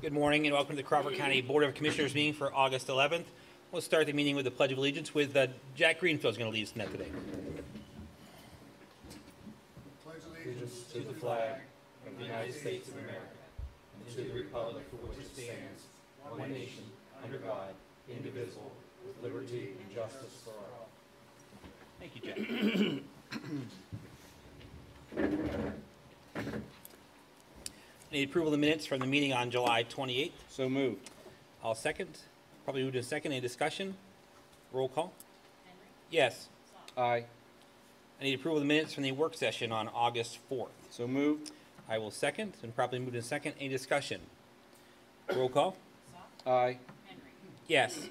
Good morning and welcome to the Crawford County Board of Commissioners meeting for August 11th. We'll start the meeting with the Pledge of Allegiance with Jack Greenfield is going to lead us in that today. Pledge allegiance to the flag of the United States of America and to the republic for which it stands, one nation, under God, indivisible, with liberty and justice for all. Thank you, Jack. Need approval of the minutes from the meeting on July 28th. So moved. I'll second. Probably moved in second. Any discussion? Roll call. Henry? Yes. Saul? Aye. I need approval of the minutes from the work session on August 4th. So moved. I will second and probably moved in second. Any discussion? Roll call. Saul? Aye. Henry? Yes.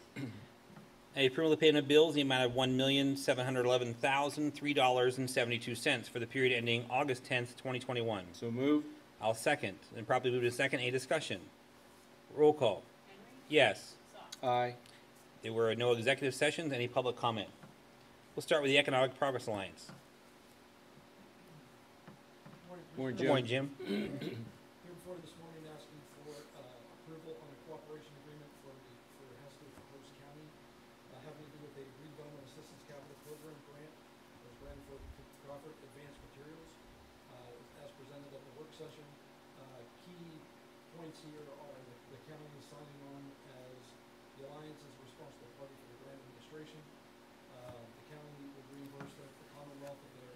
I need approval of the payment of bills in the amount of $1,711,003.72 for the period ending August 10th, 2021. So moved. I'll second and probably move to second. Any discussion? Roll call. Henry? Yes. Saul? Aye. There were no executive sessions. Any public comment? We'll start with the Economic Progress Alliance. Morning, Good Jim. morning, Jim. Here before you this morning asking for approval on a cooperation agreement for Hester for Coast County, having to do with a redevelopment assistance capital program grant that was granted for Crawford Advanced Materials, as presented at the work session. Key points here are the county is signing on as the alliance is a responsible party for the grant administration. The county will reimburse the Commonwealth of their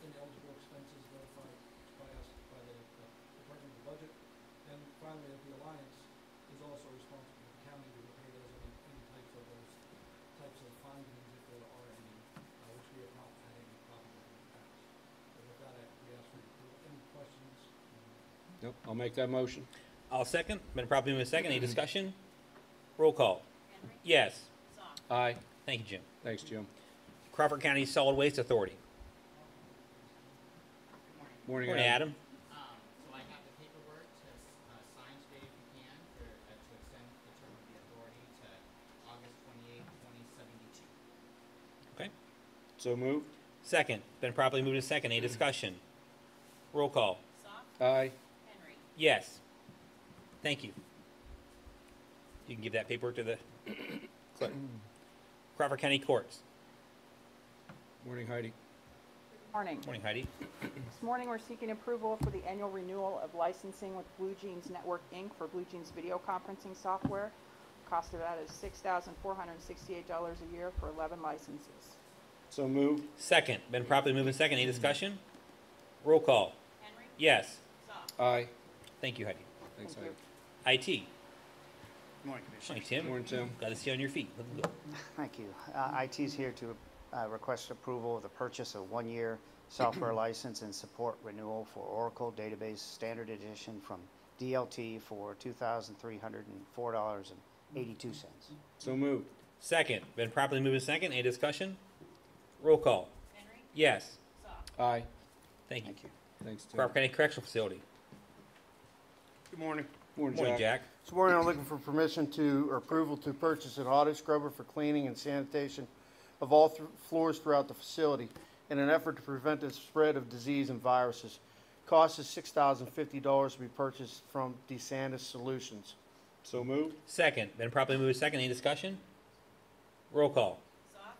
ineligible expenses notified by us, by the Department of the Budget. And finally, the alliance is also responsible for the county to repay those any types of findings if there are any, which we have not had any problem with in the past. So with that, we ask for your approval. Any questions? Nope. I'll make that motion. I'll second. Been probably moved in second. Any discussion? Roll call. Henry? Yes. Saul? Aye. Thank you, Jim. Thanks, Jim. Crawford County Solid Waste Authority. Good morning. Morning, Morning, Adam. Adam. So I have the paperwork to sign today if you can to extend the term of the authority to August 28, 2072. Okay. So moved. Second. Been properly moved in second. Any discussion? Roll call. Saul? Aye. Henry? Yes. Thank you. You can give that paperwork to the clerk. Crawford County Courts. Morning, Heidi. Morning. Morning, Heidi. This morning, we're seeking approval for the annual renewal of licensing with Blue Jeans Network, Inc. for Blue Jeans video conferencing software. Cost of that is $6,468 a year for 11 licenses. So moved. Second. Been properly moved in second. Any discussion? Roll call. Henry? Yes. Saul? Aye. Thank you, Heidi. Thanks, Thank Heidi. IT. Morning, Commissioner. Morning, Tim. Morning, Tim. Glad to see you on your feet. Let's go. Thank you. IT is here to request approval of the purchase of one-year software license and support renewal for Oracle Database Standard Edition from DLT for $2,304.82. So moved. Second. Been properly moved in second. Any discussion? Roll call. Henry? Yes. Saul? Aye. Thank you. Thank you. Thanks, Tim. Crawford County Correctional Facility. Good morning. Morning, Morning, Jack. Jack. This morning I'm looking for permission or approval to purchase an auto scrubber for cleaning and sanitation of all floors throughout the facility in an effort to prevent the spread of disease and viruses. Cost is $6,050 to be purchased from DeSantis Solutions. So moved. Second. Been properly moved in second. Any discussion? Roll call.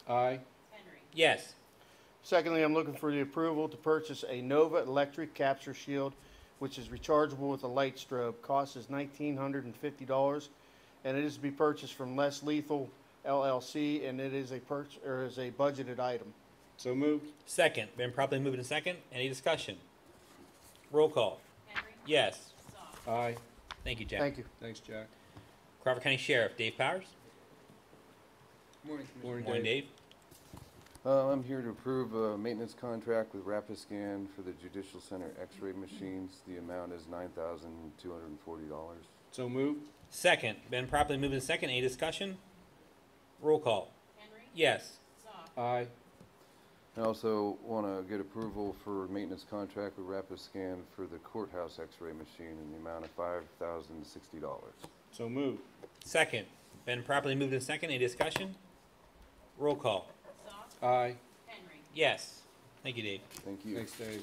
Saul? Aye. Henry? Yes. Secondly, I'm looking for the approval to purchase a Nova electric capture shield, which is rechargeable with a light strobe. Cost is $1,950, and it is to be purchased from Less Lethal LLC, and it is a budgeted item. So moved. Second. Been properly moved in second. Any discussion? Roll call. Henry? Yes. Saul? Aye. Thank you, Jack. Thank you. Thanks, Jack. Crawford County Sheriff Dave Powers. Morning, Commissioner. Morning, Morning, Dave. Dave. I'm here to approve a maintenance contract with Rapiscan for the Judicial Center X-ray machines. The amount is $9,240. So moved. Second. Been properly moved in second. Any discussion? Roll call. Henry? Yes. Saul? Aye. I also want to get approval for a maintenance contract with Rapiscan for the courthouse X-ray machine in the amount of $5,060. So moved. Second. Been properly moved in second. Any discussion? Roll call. Saul? Aye. Henry? Yes. Thank you, Dave. Thank you. Thanks, Dave.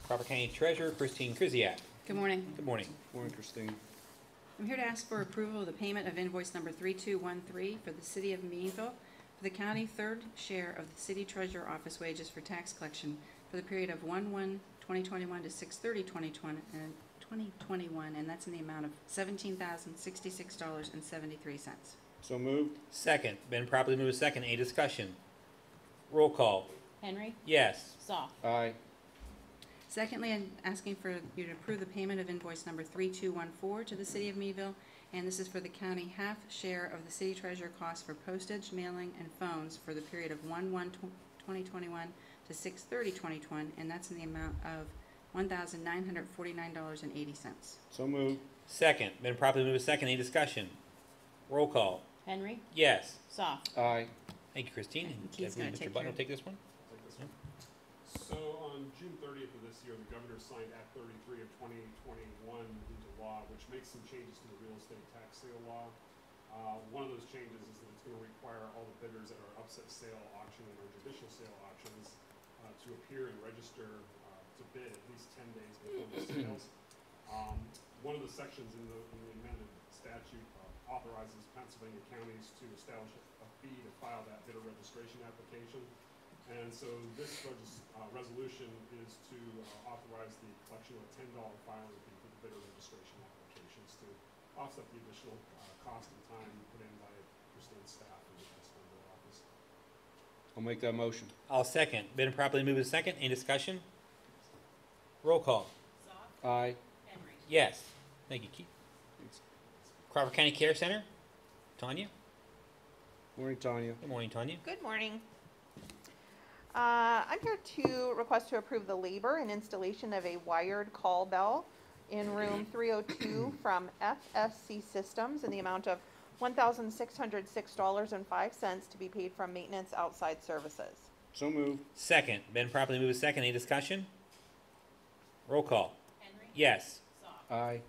Crawford County Treasurer Christine Krzyjak. Good morning. Good morning. Morning, Christine. I'm here to ask for approval of the payment of invoice number 3213 for the City of Meadville for the county third share of the city treasurer office wages for tax collection for the period of 1/1/2021 to 6/30/2021, and that's in the amount of $17,066.73. So moved. Second, been properly moved second. Any discussion? Roll call. Henry. Yes. Soft. Aye. Secondly, I'm asking for you to approve the payment of invoice number 3214 to the City of Meadville, and this is for the county half share of the city treasurer costs for postage, mailing, and phones for the period of 1/1/2021 to 6/30/2021, and that's in the amount of $1,949.80. So moved. Second, been properly moved second. Any discussion? Roll call. Henry. Yes. Soft. Aye. Thank you, Christine. And And Keith's I believe gonna Mr. take Button care will take this one. Take this one. So on June 30th of this year, the governor signed Act 33 of 2021 into law, which makes some changes to the real estate tax sale law. One of those changes is that it's going to require all the bidders at our upset sale auction and our judicial sale auctions to appear and register to bid at least 10 days before the sales. One of the sections in the amended statute authorizes Pennsylvania counties to establish a fee to file that bidder registration application. And so this resolution is to authorize the collection of a $10 filing fee for the bidder registration applications to offset the additional cost and time put in by Christine's staff in the Pennsylvania office. I'll make that motion. I'll second. Been properly moved second. Any discussion? Roll call. Soft. Aye. Henry. Yes. Thank you, Keith. Crawford County Care Center. Tanya. Morning, Tanya. Good morning, Tanya. Good morning. I'm here to request to approve the labor and installation of a wired call bell in room 302 from FSC Systems in the amount of $1,606.05 to be paid from maintenance outside services. So moved. Second. Been properly moved second. Any discussion? Roll call. Henry. Yes. Soft. Aye.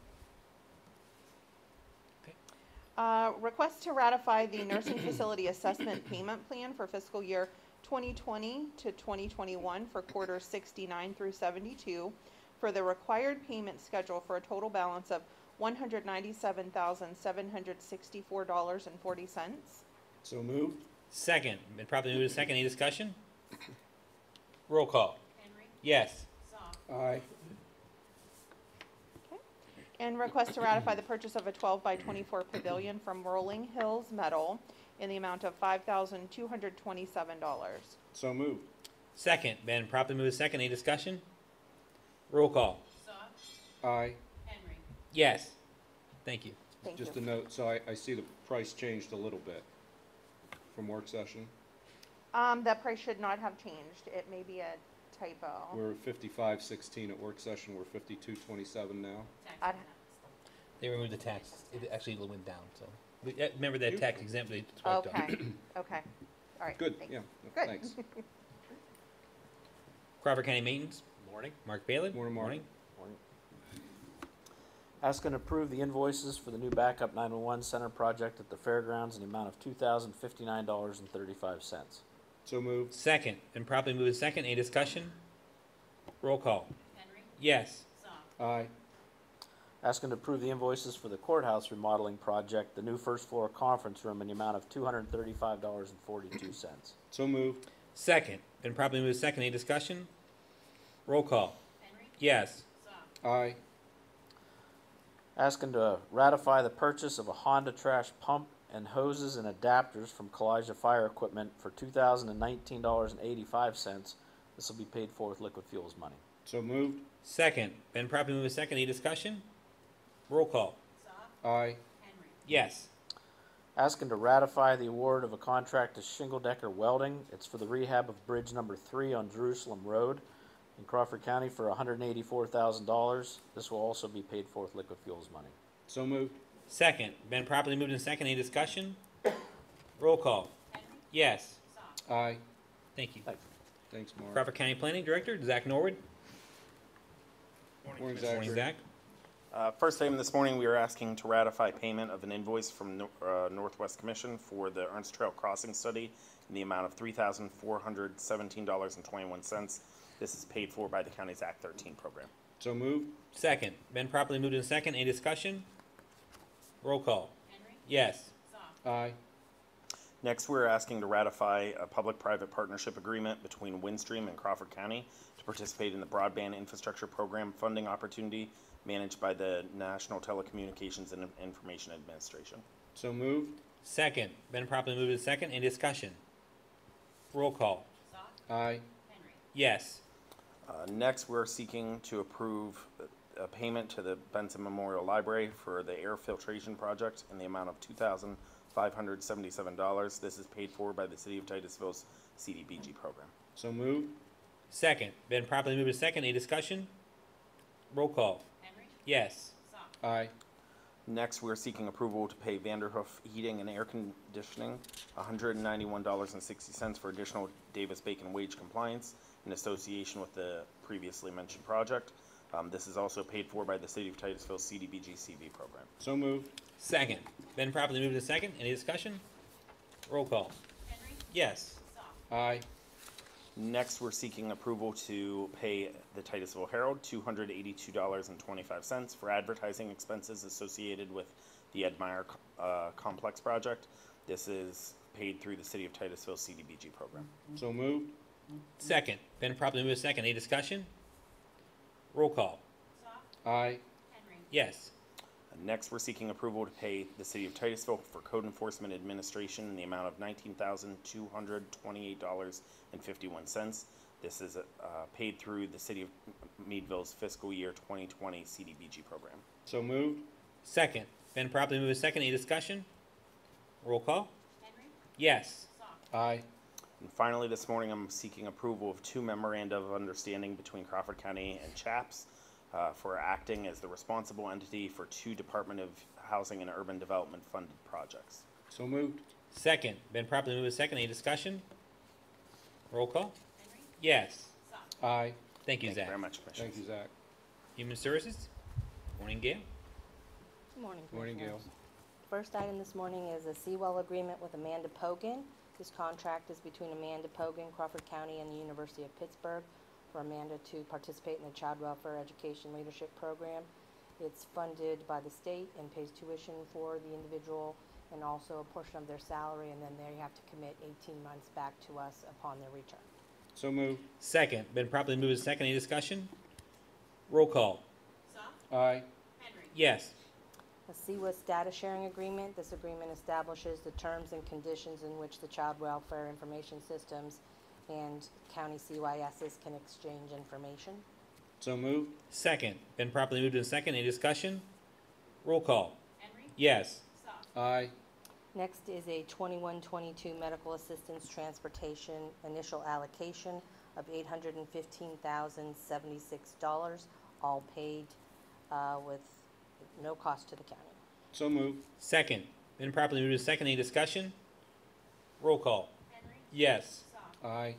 Request to ratify the nursing facility assessment payment plan for fiscal year 2020 to 2021 for quarters 69 through 72 for the required payment schedule for a total balance of $197,764.40. So moved. Second. Been properly moved second. Any discussion? Roll call. Henry. Yes. Soft. Aye. And request to ratify the purchase of a 12 by 24 pavilion from Rolling Hills Metal in the amount of $5,227. So moved. Second. Been properly moved second. Any discussion? Roll call. Soft. Aye. Henry. Yes. Thank you. Thank Just you. a note, so I see the price changed a little bit from work session. That price should not have changed. It may be a typo. We're 55.16 at work session, we're 52.27 now. I'd- They removed the tax. It actually went down. So remember that tax exempt they swiped off. Okay, okay. All right. Good, thanks. yeah, Good. thanks. Crawford County Maintenance. Morning. Mark Bailey. Morning, Mark. Morning. Ask and approve the invoices for the new backup 911 center project at the fairgrounds in the amount of $2,059.35. So moved. Second. Been properly moved second. Any discussion? Roll call. Henry. Yes. Soft. Aye. Ask and approve the invoices for the courthouse remodeling project, the new first floor conference room in the amount of $235.42. So moved. Second. Been properly moved second. Any discussion? Roll call. Henry. Yes. Soft. Aye. Asking to ratify the purchase of a Honda trash pump and hoses and adapters from Kalijah Fire Equipment for $2,019.85. This will be paid for with liquid fuels money. So moved. Second. Been properly moved second. Any discussion? Roll call. Soft. Aye. Henry. Yes. Asking to ratify the award of a contract to Shingle Decker Welding. It's for the rehab of Bridge Number 3 on Jerusalem Road in Crawford County for $184,000. This will also be paid for with liquid fuels money. So moved. Second. Been properly moved in second. Any discussion? Roll call. Henry. Yes. Soft. Aye. Thank you. Thanks. Thanks, Mark. Crawford County Planning Director Zach Norwood. Morning, Morning, Zachary. Zach. First item this morning, we are asking to ratify payment of an invoice from Northwest Commission for the Ernst Trail Crossing Study in the amount of $3,417.21. This is paid for by the county's Act 13 program. So moved. Second. Been properly moved in second. Any discussion? Roll call. Henry. Yes. Soft. Aye. Next, we're asking to ratify a public-private partnership agreement between Windstream and Crawford County to participate in the broadband infrastructure program funding opportunity managed by the National Telecommunications and Information Administration. So moved. Second. Been properly moved and second. Any discussion? Roll call. Soft. Aye. Henry. Yes. Next, we're seeking to approve a payment to the Benson Memorial Library for the air filtration project in the amount of $2,577. This is paid for by the City of Titusville's CDBG program. So moved. Second. Been properly moved and second. Any discussion? Roll call. Henry. Yes. Soft. Aye. Next, we're seeking approval to pay Vanderhoof Heating and Air Conditioning $191.60 for additional Davis-Bacon wage compliance in association with the previously mentioned project. This is also paid for by the City of Titusville CDBG CV program. So moved. Second. Been properly moved and second. Any discussion? Roll call. Henry. Yes. Soft. Aye. Next, we're seeking approval to pay the Titusville Herald $282.25 for advertising expenses associated with the Ed Meyer Complex project. This is paid through the City of Titusville CDBG program. So moved. Second. Been properly moved and second. Any discussion? Roll call. Soft. Aye. Henry. Yes. Next, we're seeking approval to pay the City of Titusville for Code Enforcement Administration in the amount of $19,228.51. This is paid through the City of Meadville's fiscal year 2020 CDBG program. So moved. Second. Been properly moved and second. Any discussion? Roll call. Henry. Yes. Soft. Aye. And finally, this morning, I'm seeking approval of two memoranda of understanding between Crawford County and CHAPS for acting as the responsible entity for two Department of Housing and Urban Development funded projects. So moved. Second. Been properly moved and second. Any discussion? Roll call. Henry. Yes. Soft. Aye. Thank you, Thank Zach. you very much, Commissioners. Thank you, Zach. Human Services. Morning, Gail. Good morning. Morning, Gail. Commissioners. First item this morning is a Seawell agreement with Amanda Pogan. This contract is between Amanda Pogan, Crawford County, and the University of Pittsburgh for Amanda to participate in the Child Welfare Education Leadership Program. It's funded by the state and pays tuition for the individual and also a portion of their salary, and then they have to commit 18 months back to us upon their return. So moved. Second. Been properly moved and second. Any discussion? Roll call. Soft. Aye. Henry. Yes. A CWIS data sharing agreement. This agreement establishes the terms and conditions in which the Child Welfare Information Systems and county CYSs can exchange information. So moved. Second. Been properly moved and second. Any discussion? Roll call. Henry. Yes. Soft. Aye. Next is a 21-22 medical assistance transportation initial allocation of $815,076, all paid with no cost to the county. So moved. Second. Been properly moved and second. Any discussion? Roll call. Henry. Yes. Soft. Aye.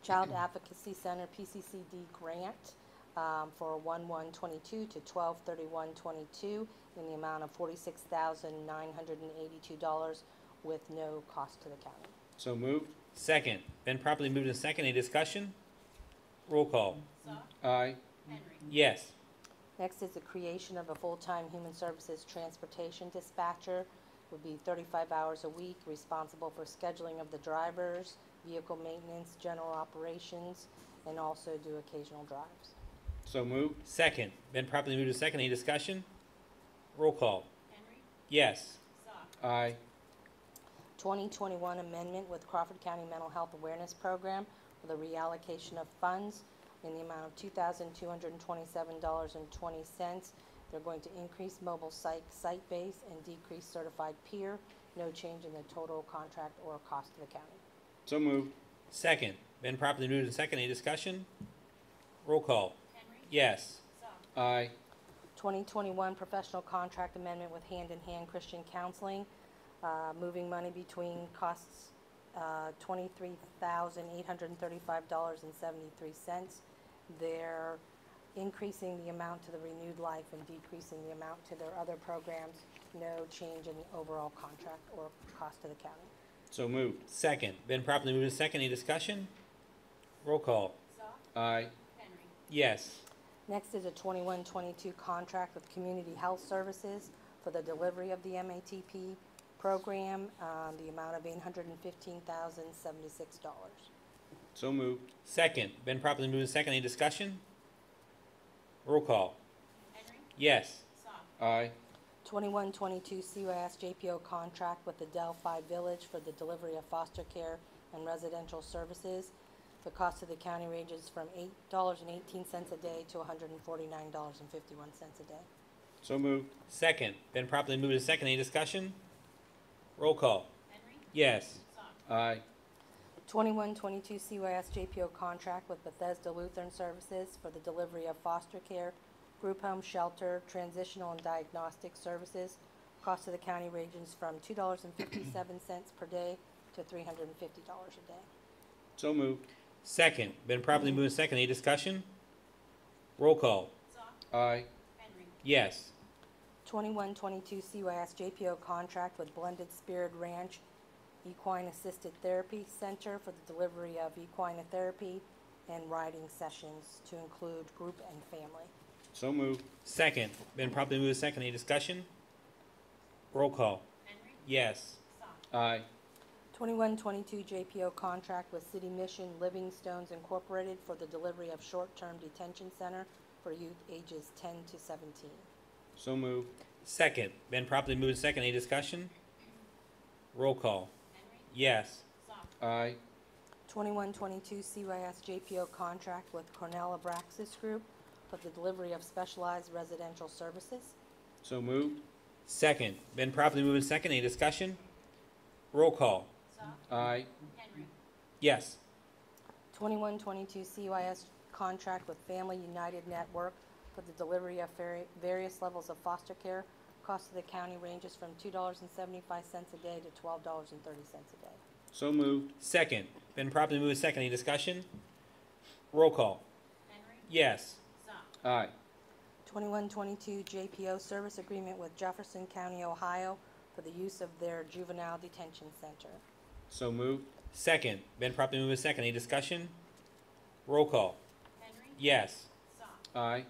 Child Advocacy Center PCCD grant for 1/1/22 to 12/31/22 in the amount of $46,982 with no cost to the county. So moved. Second. Been properly moved and second. Any discussion? Roll call. Soft. Aye. Henry. Yes. Next is the creation of a full-time Human Services Transportation Dispatcher. Would be 35 hours a week, responsible for scheduling of the drivers, vehicle maintenance, general operations, and also do occasional drives. So moved. Second. Been properly moved and second. Any discussion? Roll call. Henry. Yes. Soft. Aye. 2021 amendment with Crawford County Mental Health Awareness Program for the reallocation of funds in the amount of $2,227.20. They're going to increase mobile site base and decrease certified peer. No change in the total contract or cost to the county. So moved. Second. Been properly moved and second. Any discussion? Roll call. Henry. Yes. Soft. Aye. 2021 professional contract amendment with Hand in Hand Christian Counseling, moving money between costs, $23,835.73. They're increasing the amount to the Renewed Life and decreasing the amount to their other programs. No change in the overall contract or cost to the county. So moved. Second. Been properly moved and second. Any discussion? Roll call. Soft. Aye. Henry. Yes. Next is a 21-22 contract with Community Health Services for the delivery of the MATP program, the amount of $815,076. So moved. Second. Been properly moved and seconded. Any discussion? Roll call. Henry. Yes. Aye. 2122 CYS JPO contract with the Delphi Village for the delivery of foster care and residential services. The cost of the county ranges from $8.18 a day to $149.51 a day. So moved. Second. Been properly moved and seconded. Any discussion? Roll call. Henry. Yes. Aye. 2122 CYS JPO contract with Bethesda Lutheran Services for the delivery of foster care, group home shelter, transitional and diagnostic services. Cost of the county ranges from $2.57 per day to $350 a day. So moved. Second. Been properly moved and seconded. Any discussion? Roll call. Aye. Henry. Yes. 2122 CYS JPO contract with Blended Spirit Ranch Equine Assisted Therapy Center for the delivery of equine therapy and riding sessions to include group and family. So moved. Second. Been properly moved and seconded. Any discussion? Roll call. Henry. Yes. Aye. 2122 JPO contract with City Mission Livingstones Incorporated for the delivery of short-term detention center for youth ages 10 to 17. So moved. Second. Been properly moved and seconded. Any discussion? Roll call. Henry. Yes. Aye. 2122 CYS JPO contract with Cornell Abraxas Group for the delivery of specialized residential services. So moved. Second. Been properly moved and seconded. Any discussion? Roll call. Aye. Henry. Yes. 2122 CYS contract with Family United Network for the delivery of various levels of foster care. Cost of the county ranges from $2.75 a day to $12.30 a day. So moved. Second. Been properly moved and seconded. Any discussion? Roll call. Henry. Yes. Aye. 2122 JPO service agreement with Jefferson County, Ohio for the use of their juvenile detention center. So moved. Second. Been properly moved and seconded. Any discussion? Roll call. Henry. Yes. Aye.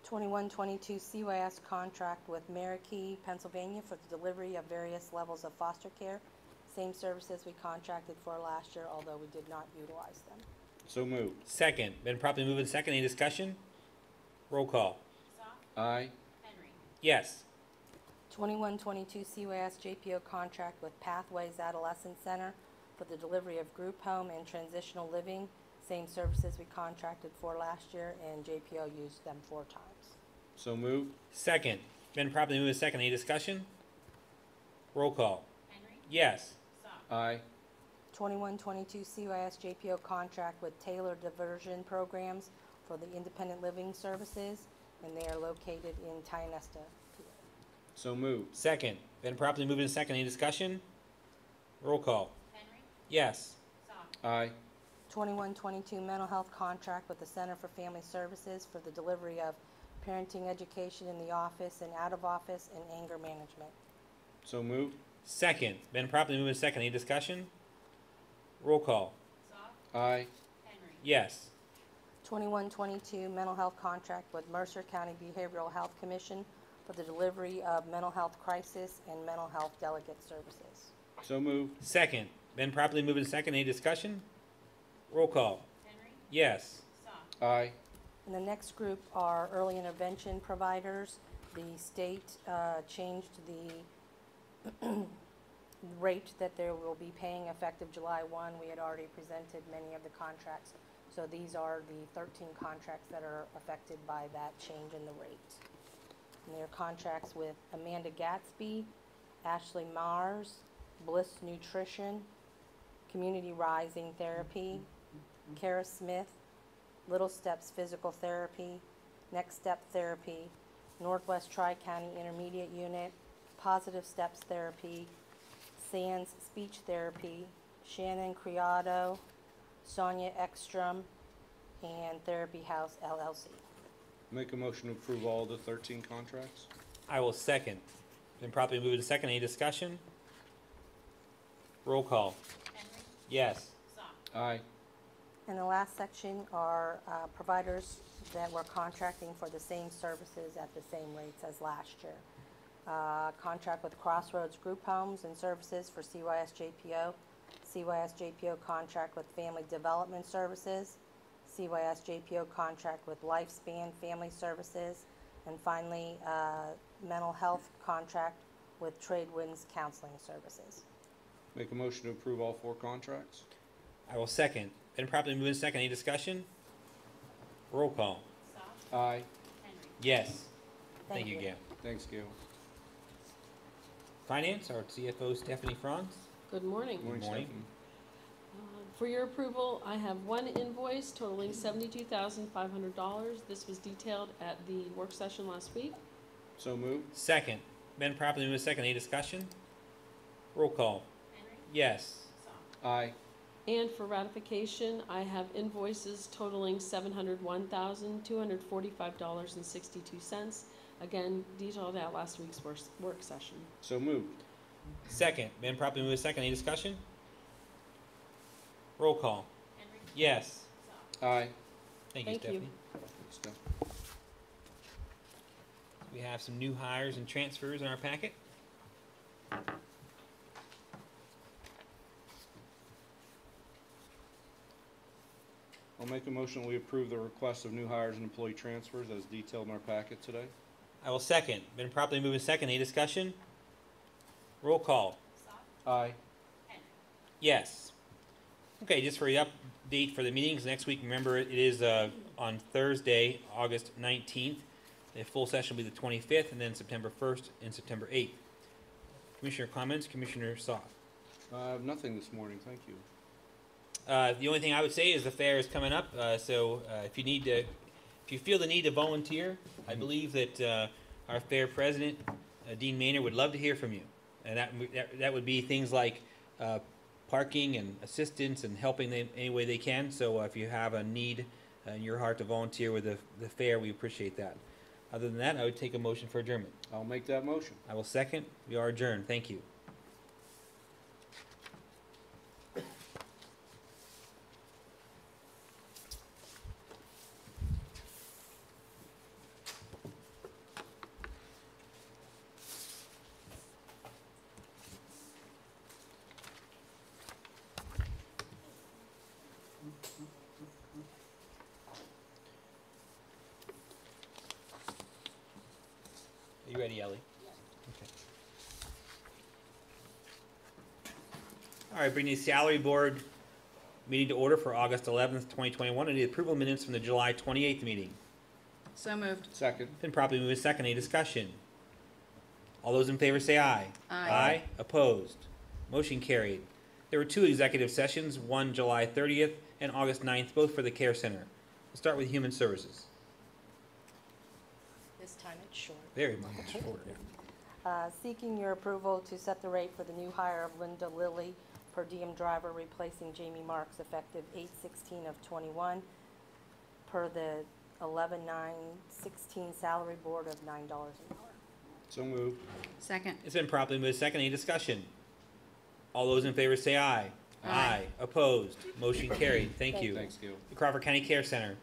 2122 CYS contract with Marquis, Pennsylvania for the delivery of various levels of foster care. Same services we contracted for last year, although we did not utilize them. So moved. Second. Been properly moved and seconded. Any discussion? Roll call. Aye. Henry. Yes. 2122 CYS JPO contract with Pathways Adolescent Center for the delivery of group home and transitional living. Same services we contracted for last year, and JPO used them 4 times. So moved. Second. Been properly moved and seconded. Any discussion? Roll call. Henry. Yes. Aye. 2122 CYS JPO contract with Taylor Diversion Programs for the independent living services, and they are located in Tionesta. So moved. Second. Been properly moved and seconded. Any discussion? Roll call. Henry. Yes. Aye. 2122 mental health contract with the Center for Family Services for the delivery of parenting education in the office and out of office and anger management. So moved. Second. Been properly moved and seconded. Any discussion? Roll call. Aye. Henry. Yes. 2122 mental health contract with Mercer County Behavioral Health Commission for the delivery of mental health crisis and mental health delegate services. So moved. Second. Been properly moved and seconded. Any discussion? Roll call. Henry. Yes. Aye. And the next group are early intervention providers. The state changed the rate that they will be paying effective July 1. We had already presented many of the contracts. So these are the 13 contracts that are affected by that change in the rate. And they're contracts with Amanda Gatsby, Ashley Mars, Bliss Nutrition, Community Rising Therapy, Kara Smith, Little Steps Physical Therapy, Next Step Therapy, Northwest Tri-County Intermediate Unit, Positive Steps Therapy, Sands Speech Therapy, Shannon Criado, Sonia Ekstrom, and Therapy House LLC. Make a motion to approve all the 13 contracts? I will second. Been properly moved and seconded. Any discussion? Roll call. Henry. Yes. Aye. And the last section are providers that were contracting for the same services at the same rates as last year. contract with Crossroads Group Homes and Services for CYSJPO, CYSJPO contract with Family Development Services, CYSJPO contract with Lifespan Family Services, and finally, mental health contract with Tradewinds Counseling Services. Make a motion to approve all 4 contracts? I will second. Been properly moved and second. Any discussion? Roll call. Aye. Yes. Thank you. Gail. Thanks, Gail. Finance, our CFO Stephanie Franz. Good morning. Good morning, morning. Stephanie. For your approval, I have one invoice totaling $72,500. This was detailed at the work session last week. So moved. Second. Been properly moved and second. Any discussion? Roll call. Yes. Aye. And for ratification, I have invoices totaling $701,245.62. Again, detailed at last week's work session. So moved. Second. Been properly moved and second. Any discussion? Roll call. Yes. Aye. Thank you, Thank you. Stephanie. Thanks, Steph. We have some new hires and transfers in our packet. I'll make a motion we approve the request of new hires and employee transfers as detailed in our packet today. I will second. Been properly moved and second. Any discussion? Roll call. Aye. Yes. Okay, just for the update for the meetings next week, remember it is on Thursday, August 19th. The full session will be the 25th, and then September 1st and September 8th. Commissioner comments, Commissioner Soth. Nothing this morning, thank you. The only thing I would say is the fair is coming up, so if you feel the need to volunteer, I believe that our fair president, Dean Maynard, would love to hear from you, and that would be things like parking and assistance and helping them any way they can. So if you have a need in your heart to volunteer with the fair, we appreciate that. Other than that, I would take a motion for adjournment. I'll make that motion. I will second. We are adjourned. Thank you. Are you ready, Ellie? Okay. All right, bring the salary board meeting to order for August 11th, 2021. I need approval minutes from the July 28th meeting. So moved. Second. Been properly moved second. Any discussion? All those in favor say aye. Aye. Opposed? Motion carried. There were 2 executive sessions, one July 30th and August 9th, both for the Care Center. We'll start with Human Services. This time it's short. Very much shorter. Seeking your approval to set the rate for the new hire of Linda Lilly, per diem driver, replacing Jamie Marks, effective 8/16 of '21, per the 11/9/16 salary board of $9 an hour. So moved. Second. It's been properly moved second. Any discussion? All those in favor say aye. Aye. Opposed? Motion carried. Thank you. Thanks, Gail. The Crawford County Care Center.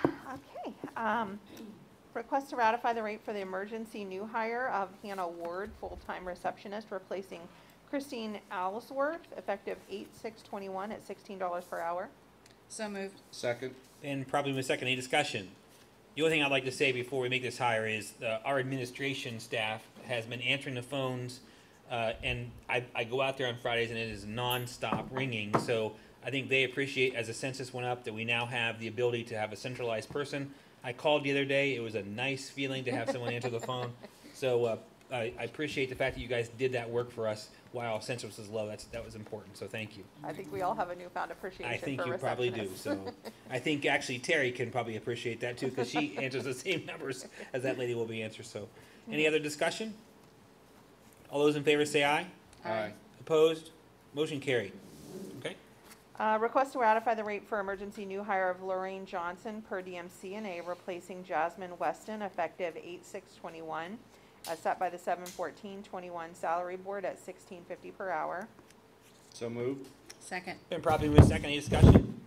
Okay. Request to ratify the rate for the emergency new hire of Hannah Ward, full-time receptionist, replacing Christine Alsworth, effective 8/6/21 at $16 per hour. So moved. Second. And probably with second, any discussion? The only thing I'd like to say before we make this hire is our administration staff has been answering the phones, and I go out there on Fridays and it is nonstop ringing. So I think they appreciate, as the census went up, that we now have the ability to have a centralized person. I called the other day. It was a nice feeling to have someone answer the phone. So I appreciate the fact that you guys did that work for us while census was low. That was important. So thank you. I think we all have a newfound appreciation I think for you probably do. receptionists. So I think actually Terry can probably appreciate that too, because she answers the same numbers as that lady will be answered. So any other discussion? All those in favor say aye. Aye. Opposed? Motion carried. Okay. Request to ratify the rate for emergency new hire of Lorraine Johnson, per diem CNA, replacing Jasmine Weston, effective 8/6/21, set by the 7/14/21 salary board at $16.50 per hour. So moved. Second. Been properly moved second. Any discussion?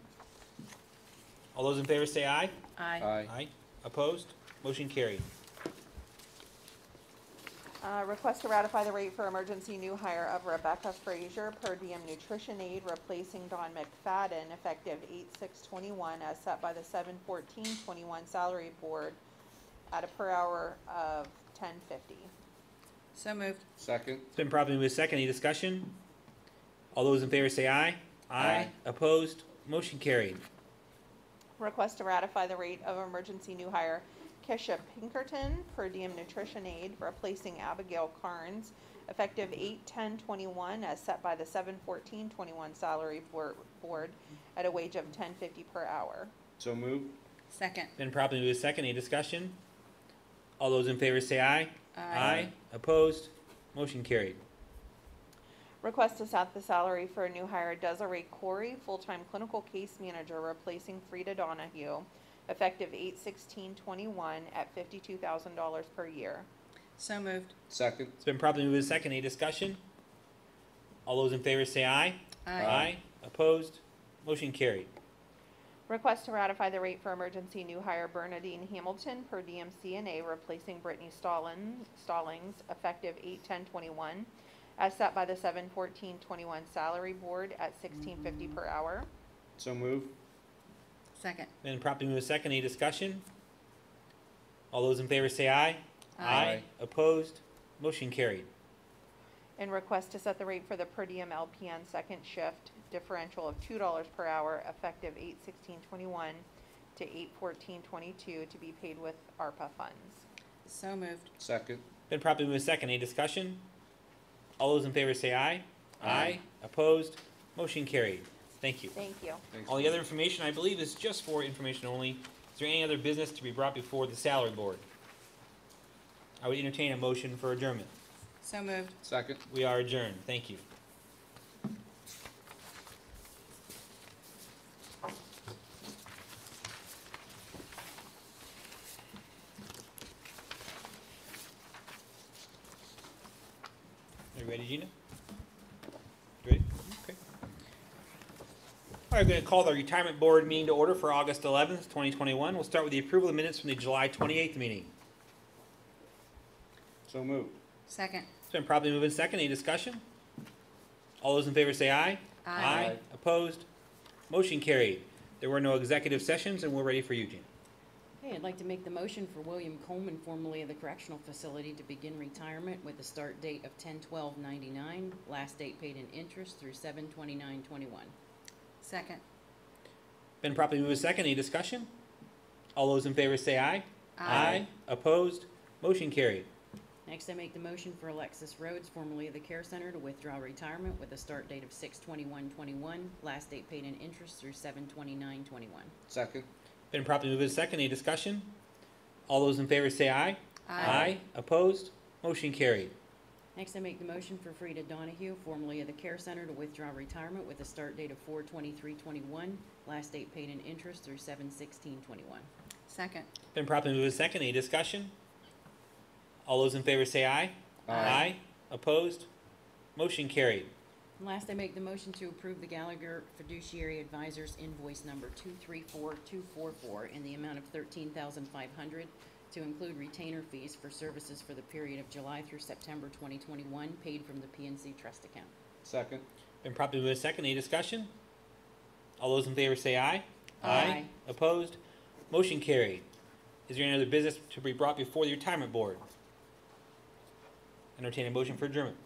All those in favor say aye. Aye. Aye. Opposed? Motion carried. Request to ratify the rate for emergency new hire of Rebecca Frazier, per diem nutrition aide, replacing Dawn McFadden, effective 8/6/21, as set by the 7/14/21 salary board at a per hour of $10.50. So moved. Second. It's been properly moved second. Any discussion? All those in favor say aye. Aye. Opposed? Motion carried. Request to ratify the rate of emergency new hire Kesha Pinkerton, per diem nutrition aide, replacing Abigail Carnes, effective 8/10/21, as set by the 7/14/21 salary board at a wage of $10.50 per hour. So moved. Second. Been properly moved second. Any discussion? All those in favor say aye. Aye. Opposed? Motion carried. Request to set the salary for a new hire Desiree Corey, full-time clinical case manager, replacing Frida Donahue, effective 8/16/21, at $52,000 per year. So moved. Second. It's been properly moved second. Any discussion? All those in favor say aye. Aye. Opposed? Motion carried. Request to ratify the rate for emergency new hire Bernadine Hamilton, per diem CNA, replacing Brittany Stallings, effective 8/10/21, as set by the 7/14/21 salary board at $16.50 per hour. So moved. Second. Been properly moved second. Any discussion? All those in favor say aye. Aye. Opposed? Motion carried. And request to set the rate for the per diem LPN second shift differential of $2 per hour, effective 8/16/21 to 8/14/22, to be paid with ARPA funds. So moved. Second. Been properly moved second. Any discussion? All those in favor say aye. Aye. Opposed? Motion carried. Thank you. Thank you. Thanks. All the other information, I believe, is just for information only. Is there any other business to be brought before the salary board? I would entertain a motion for adjournment. So moved. Second. We are adjourned. Thank you. Are you ready, Gina? You ready? Okay. All right, I'm going to call the retirement board meeting to order for August 11th, 2021. We'll start with the approval of minutes from the July 28th meeting. So moved. Second. It's been properly moved in second. Any discussion? All those in favor say aye. Aye. Opposed? Motion carried. There were no executive sessions, and we're ready for you, Gina. Okay, I'd like to make the motion for William Coleman, formerly of the Correctional Facility, to begin retirement with a start date of 10/12/99, last date paid in interest through 7/29/21. Second. Been properly moved in second. Any discussion? All those in favor say aye. Aye. Opposed? Motion carried. Next, I make the motion for Alexis Rhodes, formerly of the Care Center, to withdraw retirement with a start date of 6/21/21, last date paid in interest through 7/29/21. Second. Been properly moved in second. Any discussion? All those in favor say aye. Aye. Opposed? Motion carried. Next, I make the motion for Frida Donahue, formerly of the Care Center, to withdraw retirement with a start date of 4/23/21, last date paid in interest through 7/16/21. Second. Been properly moved in second. Any discussion? All those in favor say aye. Aye. Opposed? Motion carried. And last, I make the motion to approve the Gallagher Fiduciary Advisors invoice number 234244 in the amount of $13,500 to include retainer fees for services for the period of July through September 2021, paid from the PNC trust account. Second. Been properly moved in second. Any discussion? All those in favor say aye. Aye. Opposed? Motion carried. Is there any other business to be brought before the retirement board? Entertain a motion for adjournment.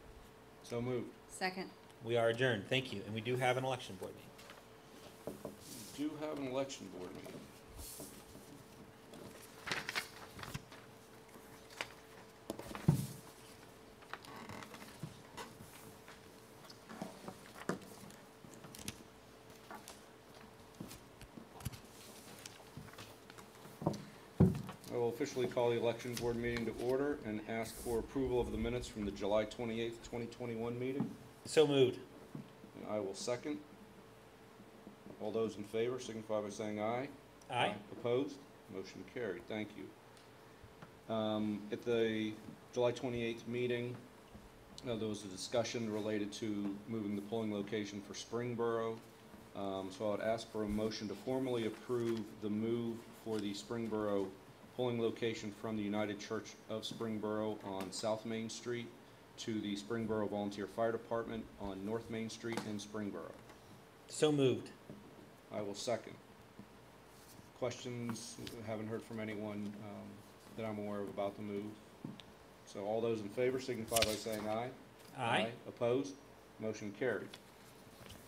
So moved. Second. We are adjourned. Thank you. And we do have an election board meeting. We do have an election board meeting. I will officially call the election board meeting to order and ask for approval of the minutes from the July 28th, 2021 meeting. So moved. And I will second. All those in favor signify by saying aye. Aye. Opposed? Motion carried. Thank you. At the July 28th meeting, there was a discussion related to moving the polling location for Springboro So I would ask for a motion to formally approve the move for the Springboro polling location from the United Church of Springboro on South Main Street to the Springboro Volunteer Fire Department on North Main Street in Springboro. So moved. I will second. Questions? Haven't heard from anyone that I'm aware of about the move. So all those in favor signify by saying aye. Aye. Opposed? Motion carried.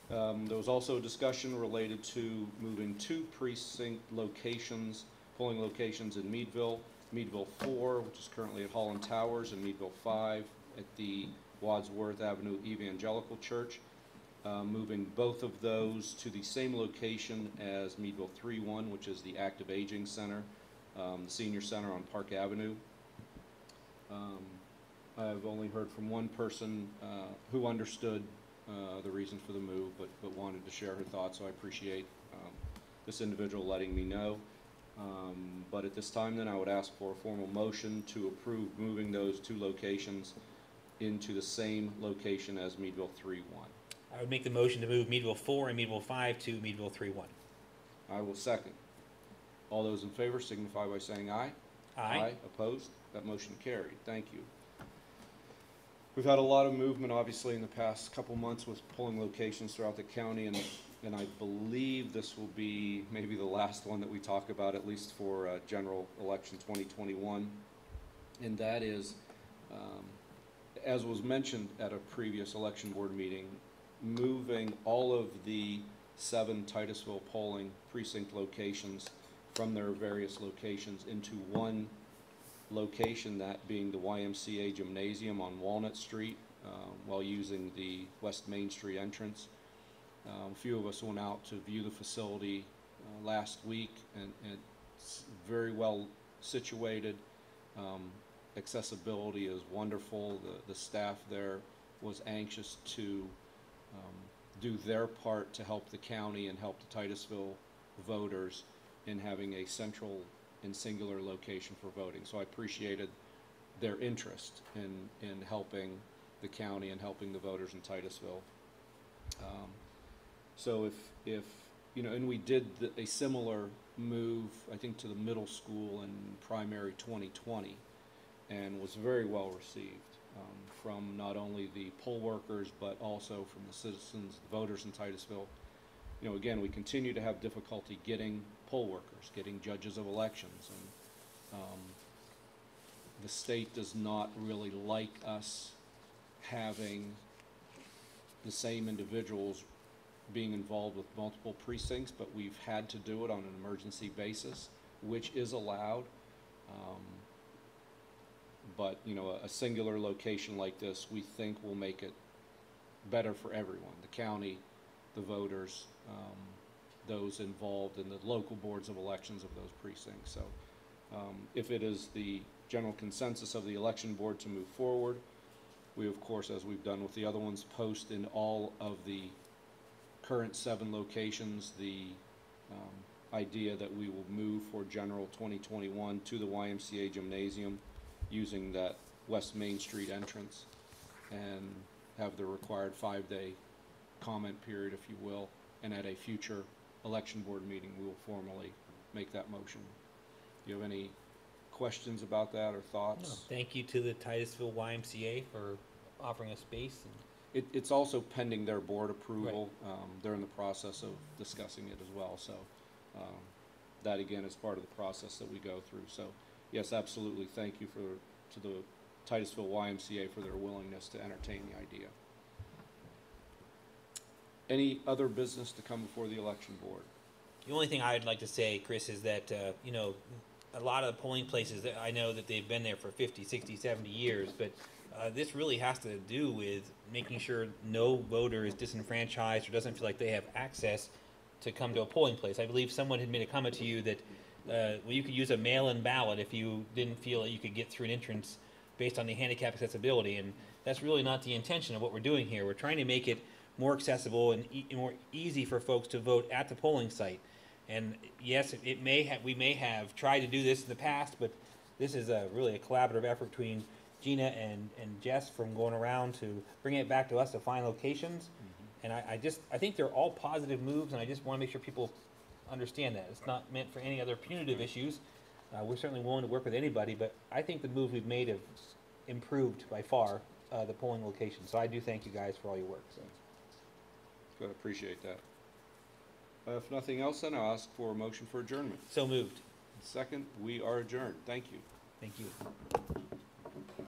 There was also a discussion related to moving 2 precinct locations, polling locations in Meadville. Meadville 4, which is currently at Holland Towers, and Meadville 5 at the Wadsworth Avenue Evangelical Church. Moving both of those to the same location as Meadville 3-1, which is the Active Aging Center, the Senior Center on Park Avenue. I've only heard from one person who understood the reason for the move, but wanted to share her thoughts, so I appreciate this individual letting me know. But at this time, then, I would ask for a formal motion to approve moving those 2 locations into the same location as Meadville 3-1. I would make the motion to move Meadville 4 and Meadville 5 to Meadville 3-1. I will second. All those in favor signify by saying aye. Aye. Opposed? That motion carried. Thank you. We've had a lot of movement, obviously, in the past couple months with polling locations throughout the county, and I believe this will be maybe the last one that we talk about, at least for general election 2021. And that is, as was mentioned at a previous election board meeting, moving all of the 7 Titusville polling precinct locations from their various locations into one location, that being the YMCA Gymnasium on Walnut Street, while using the West Main Street entrance. A few of us went out to view the facility last week, and it's very well situated. Accessibility is wonderful. The staff there was anxious to do their part to help the county and help the Titusville voters in having a central and singular location for voting. So I appreciated their interest in helping the county and helping the voters in Titusville. So if you know, and we did a similar move, I think, to the middle school in primary 2020, and was very well received from not only the poll workers, but also from the citizens, the voters in Titusville. You know, again, we continue to have difficulty getting poll workers, getting judges of elections, and the state does not really like us having the same individuals being involved with multiple precincts, but we've had to do it on an emergency basis, which is allowed. But you know, a singular location like this, we think, will make it better for everyone, the county, the voters, those involved in the local boards of elections of those precincts. So if it is the general consensus of the election board to move forward, we, of course, as we've done with the other ones, post in all of the current 7 locations the idea that we will move for general 2021 to the YMCA Gymnasium using that West Main Street entrance, and have the required 5-day comment period, if you will, and at a future election board meeting we will formally make that motion. Do you have any questions about that or thoughts? No. Thank you to the Titusville YMCA for offering us space. And it's also pending their board approval. Right. They're in the process of discussing it as well, so that again is part of the process that we go through. So yes, absolutely, thank you to the Titusville YMCA for their willingness to entertain the idea. Any other business to come before the election board? The only thing I'd like to say, Chris, is that, you know, a lot of the polling places, that I know that they've been there for 50, 60, 70 years, but this really has to do with making sure no voter is disenfranchised or doesn't feel like they have access to come to a polling place. I believe someone had made a comment to you that well, you could use a mail-in ballot if you didn't feel that you could get through an entrance based on the handicap accessibility, and that's really not the intention of what we're doing here. We're trying to make it more accessible and more easy for folks to vote at the polling site. And yes, we may have tried to do this in the past, but this is really a collaborative effort between Gina and Jess from going around to bring it back to us to find locations. And I think they're all positive moves, and I just want to make sure people understand that. It's not meant for any other punitive issues. We're certainly willing to work with anybody, but I think the moves we've made have improved by far the polling location. So I do thank you guys for all your work. So. Good, appreciate that. If nothing else, then I'll ask for a motion for adjournment. So moved. Second, we are adjourned. Thank you. Thank you.